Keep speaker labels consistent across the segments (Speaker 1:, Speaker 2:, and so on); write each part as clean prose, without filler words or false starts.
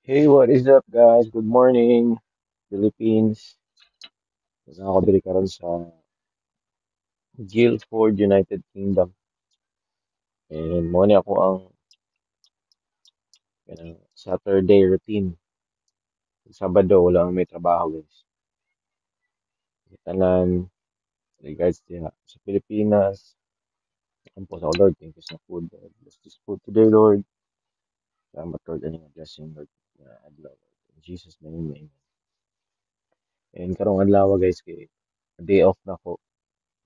Speaker 1: Hey, what is up, guys? Good morning, Philippines. Nasa ako diri karon sa Guildford, United Kingdom. And mo ni ako ang Saturday routine. Sabado, wala ang may trabaho, guys. Tanan, regards sa Pilipinas. Ang po sa Lord, thank you sa food. Bless this food today, Lord. Salamat, Lord, and yung blessing, Lord. Adlaw, Lord. In Jesus' name, amen. And karong adlaw, guys, kay day off na ko.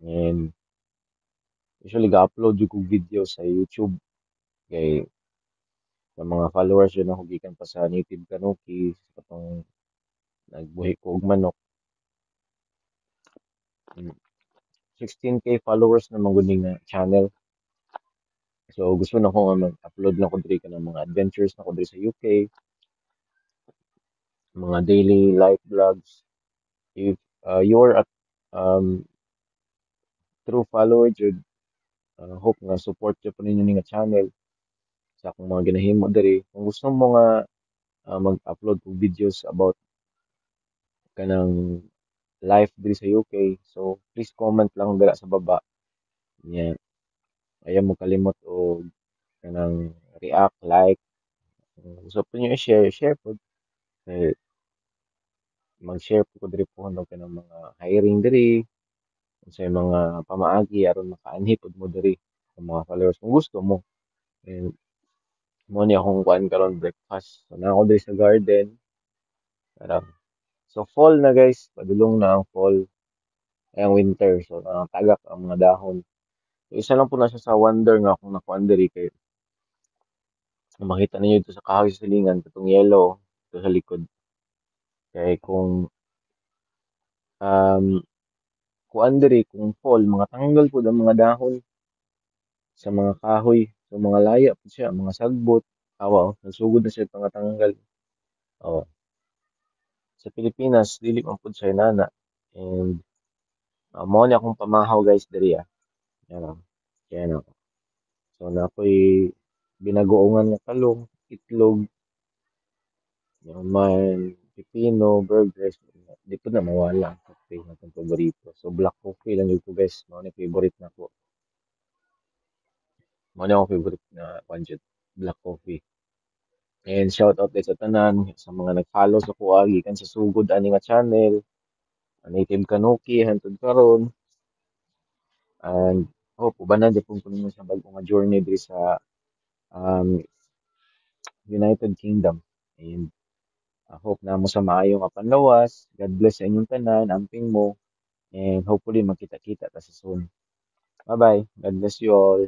Speaker 1: And usually, ga-upload yung kong video sa YouTube. Kay sa mga followers yun ako gikan pa sa native Kanuki sa katong nagbuhi ko og manok. 16K followers na mangguni nga channel. So gusto na ko nga mag-upload na ko diri ka ng mga adventures na ko diri sa UK, mga daily life vlogs. If you're a um, true follower jud, hope nga support jud po ninyo ni nga channel sa akong mga ginahimo diri. Kung gusto mo nga mag-upload og videos about kanang life diri sa UK, so please comment lang dira sa baba. Yeah. Ayaw mo kalimot o kanang react, like. Gusto po nyo i-share, share po. Eh, mag-share po ko diri po ano ka ng mga hiring diri, sa mga pamaagi, aron makaanhi po mo diri sa mga followers kung gusto mo. And mo ni akong kuan karon breakfast. So na ako diri sa garden. Parang, so fall na guys, padulong na ang fall, ay ang winter. So tagak ang mga dahon. So, isa lang po na siya sa wonder nga akong nakuan diri kay makita ninyo ito sa kahoy sa silingan, itong yellow, ito sa likod. Kaya kung kuan diri kung fall, mga tanggal po ang mga dahon sa mga kahoy. So mga laya po siya, mga sagbot. Awa, oh, nagsugod na siya mga tanggal. Oh, sa Pilipinas, dili man po siya nana. And mo ni akong pamahaw guys diri ah. Yan oh. Yan oh. So na ako'y binagoongan nga talong, itlog, yung man, pipino, burgers. Di ko na mawala ang coffee na itong paborito. So black coffee lang yung ko guys. Mga ni favorite na ko. Mga ni akong favorite na pancit, black coffee. And shout out din sa tanan, sa mga nag-follow sa kuha, gikan sa sugod ani nga channel, Native Kanuki, hantod karon. And hope ubanan di pong kunin sa bagong nga journey diri sa um, United Kingdom. And I hope na mo sa maayo nga panlawas. God bless sa inyong tanan, amping mo. And hopefully magkita-kita ta sa soon. Bye-bye. God bless you all.